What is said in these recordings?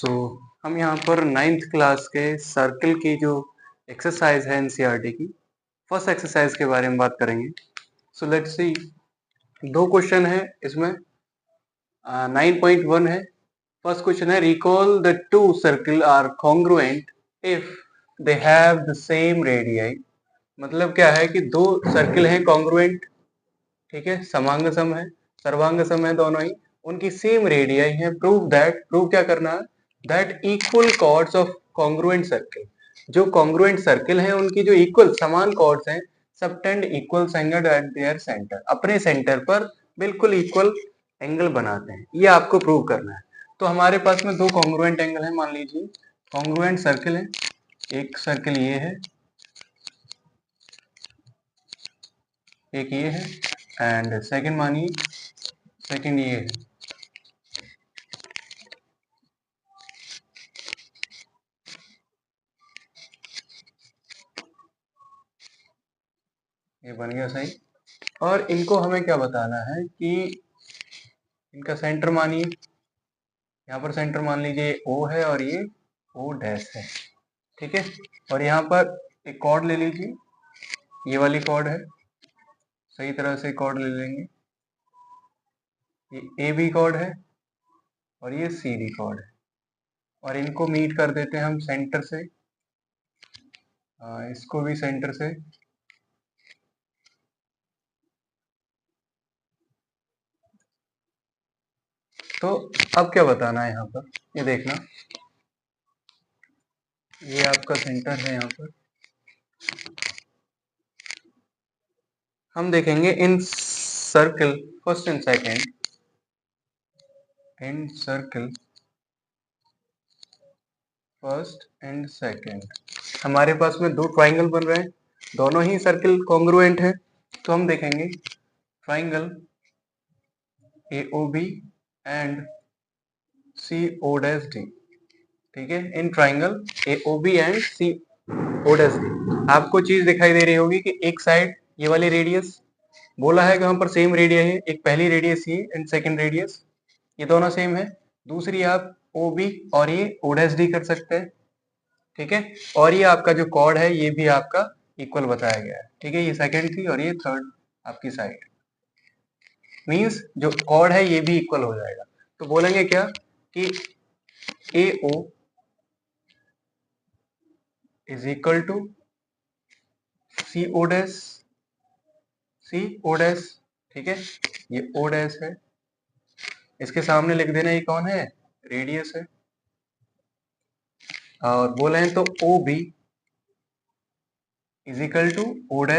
सो हम यहाँ पर 9th क्लास के सर्कल की जो एक्सरसाइज है एनसीईआरटी की फर्स्ट एक्सरसाइज के बारे में बात करेंगे। सो लेट्स सी, दो क्वेश्चन है इसमें। 9.1 है। फर्स्ट क्वेश्चन है, recall the two circle are congruent if they have the same radii. मतलब क्या है कि दो सर्किल हैं कॉन्ग्रुएंट, ठीक है, समांग सम है, सर्वांग सम है, दोनों ही उनकी सेम रेडियाई है। प्रूव क्या करना है, that equal chords of congruent circle, जो कॉन्ग्रुएंट सर्किल हैं उनकी जो इक्वल समान कॉर्ड्स हैं, subtend equal angle at their centre, अपने सेंटर पर बिल्कुल इक्वल एंगल बनाते हैं। ये आपको प्रूव करना है। तो हमारे पास में दो कॉन्ग्रुएंट एंगल है, मान लीजिए कॉन्ग्रुएंट सर्किल है, एक सर्किल ये है, एक ये है, एंड सेकंड मानिए सेकंड ये है। ये बन गया सही। और इनको हमें क्या बताना है कि इनका सेंटर मानिए, यहाँ पर सेंटर मान लीजिए O है और ये O डैश है, ठीक है। और यहाँ पर एक कॉर्ड ले लीजिए, ये वाली कॉर्ड है, सही तरह से कॉर्ड ले लेंगे। ये AB कॉर्ड है और ये CD कॉर्ड है, और इनको मीट कर देते हैं हम सेंटर से। इसको भी सेंटर से, तो अब क्या बताना है यहाँ पर, ये देखना, ये आपका सेंटर है। यहाँ पर हम देखेंगे in circle first and second, in circle first and second हमारे पास में दो ट्राइंगल बन रहे हैं, दोनों ही सर्कल कॉन्ग्रुएंट है। तो हम देखेंगे ट्राइंगल AOB एंड CO'D, ठीक है। In triangle AOB and CO'D आपको चीज दिखाई दे रही होगी कि एक साइड ये वाली रेडियस बोला है कि वहां पर सेम रेडियस है, एक पहली रेडियस ये एंड सेकंड रेडियस, ये दोनों सेम है। दूसरी आप OB और ये O'D कर सकते हैं, ठीक है। और ये आपका जो कॉर्ड है ये भी आपका इक्वल बताया गया है, ठीक है। ये सेकंड थी और ये थर्ड आपकी साइड, मींस जो कॉर्ड है ये भी इक्वल हो जाएगा। तो बोलेंगे क्या कि AO is equal to CO', ठीक है। ये O' है, इसके सामने लिख देना ये कौन है, रेडियस है। और बोले तो OB is equal to O'D,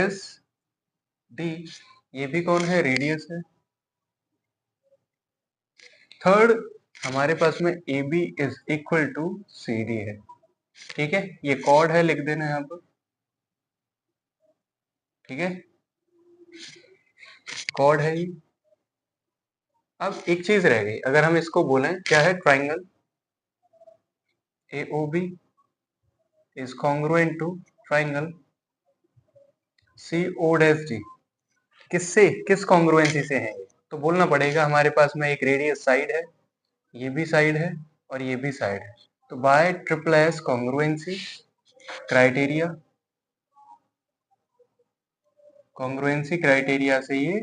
ये भी कौन है, रेडियस है। थर्ड हमारे पास में AB is equal to CD है, ठीक है। ये कॉर्ड है, लिख देना यहाँ पर, ठीक है, कॉर्ड है ये। अब एक चीज रह गई, अगर हम इसको बोलें क्या है, triangle AOB is congruent to triangle CO'D, किससे, किस कॉन्ग्रुएंसी से है ये, तो बोलना पड़ेगा हमारे पास में एक रेडियस साइड है, ये भी साइड है और ये भी साइड है। तो bye triple S congruency criteria, congruency criteria से ये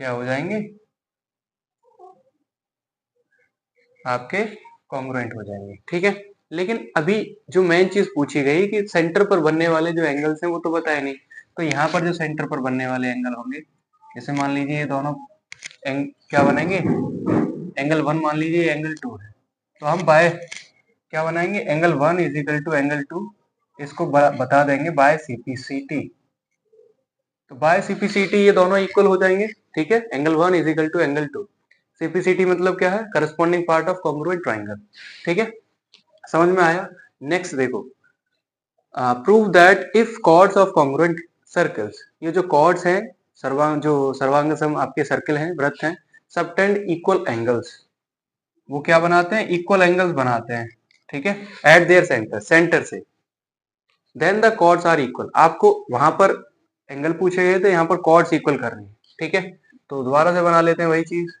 क्या हो जाएंगे, आपके कॉन्ग्रुएंट हो जाएंगे, ठीक है। लेकिन अभी जो मेन चीज पूछी गई कि सेंटर पर बनने वाले जो एंगल्स हैं वो तो बताया नहीं। तो यहाँ पर जो सेंटर पर बनने वाले एंगल होंगे, जैसे मान लीजिए ये दोनों क्या बनेंगे, एंगल 1 मान लीजिए, एंगल 2 है, तो हम बाय क्या बनाएंगे, angle 1 is equal to angle 2, इसको बता देंगे बाय CPCT। तो बाय CPCT ये दोनों इक्वल हो जाएंगे, ठीक है। Angle 1 is equal to angle 2, CPCT मतलब क्या है, corresponding part of congruent triangle, ठीक है। समझ में आया। नेक्स्ट देखो, prove that if chords of congruent circles, ये जो कॉर्ड्स हैं सर्वांग सम आपके सर्कल हैं, वृत्त हैं, सबटेंड इक्वल एंगल्स, वो क्या बनाते हैं, इक्वल एंगल्स बनाते हैं, ठीक है, एट देयर सेंटर, सेंटर से। Then the chords are equal, आपको वहां पर एंगल पूछे गए थे, यहाँ पर कॉर्ड्स इक्वल करनी है, ठीक है। तो दोबारा से बना लेते हैं वही चीज,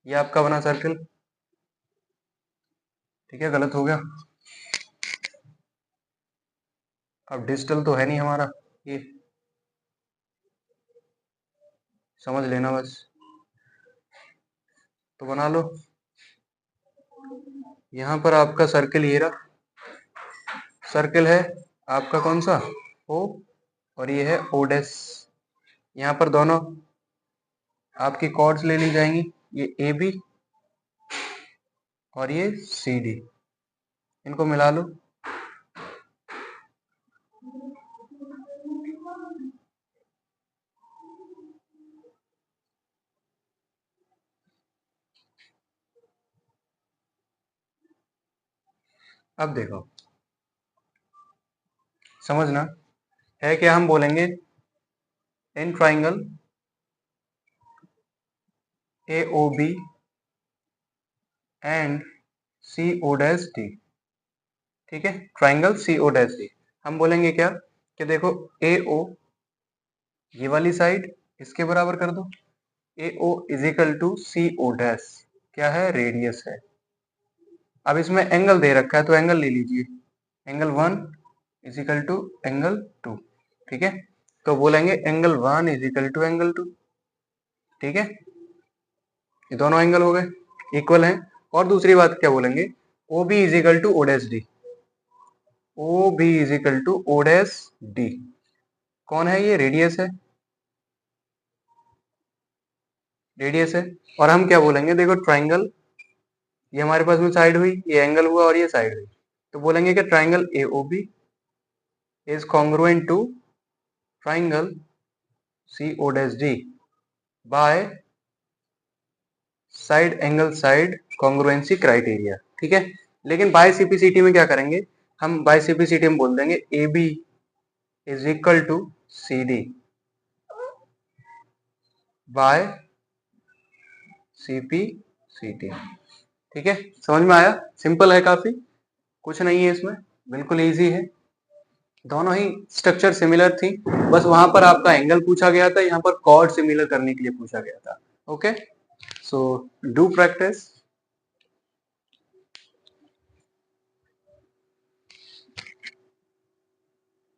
ये आपका बना सर्कल, ठीक है, गलत हो गया। अब डिजिटल तो है नहीं हमारा, ये समझ लेना बस, तो बना लो। यहाँ पर आपका सर्किल ये रहा, सर्किल है आपका कौन सा, ओ, और ये है ओ डैश। यहाँ पर दोनों आपकी कॉर्ड्स ले ली जाएंगी, ये ए बी और ये सी डी, इनको मिला लो। अब देखो समझना है क्या, हम बोलेंगे in triangle A O B and C O dash D, ठीक है, triangle C O dash D. हम बोलेंगे क्या कि देखो ए ओ, ये वाली साइड इसके बराबर कर दो, A O is equal to C O dash, क्या है, रेडियस है। अब इसमें एंगल दे रखा है तो एंगल ले लीजिए, angle 1 is equal to angle 2, ठीक है, तो बोलेंगे angle 1 is equal to angle 2, ठीक है, ये दोनों एंगल हो गए, इक्वल हैं। और दूसरी बात क्या बोलेंगे, O B is equal to O dash D, O B is equal to O dash D, कौन है ये, रेडियस है, रेडियस है। और हम क्या बोलेंगे, देखो ट्राइंगल, ये हमारे पास में साइड हुई, ये एंगल हुआ और ये साइड हुई, तो बोलेंगे कि triangle A O B is congruent to triangle C O dash D by side angle side congruency criteria, ठीक है। लेकिन बाय सीपीसीटी में क्या करेंगे, हम बाय सीपीसीटी में बोल देंगे A B is equal to C D by CPCT, ठीक है, समझ में आया, सिंपल है काफी, कुछ नहीं है इसमें, बिल्कुल इजी है, दोनों ही स्ट्रक्चर सिमिलर थी, बस वहां पर आपका एंगल पूछा गया था, यहाँ पर कॉर्ड सिमिलर करने के लिए पूछा गया था। Okay, so do practice.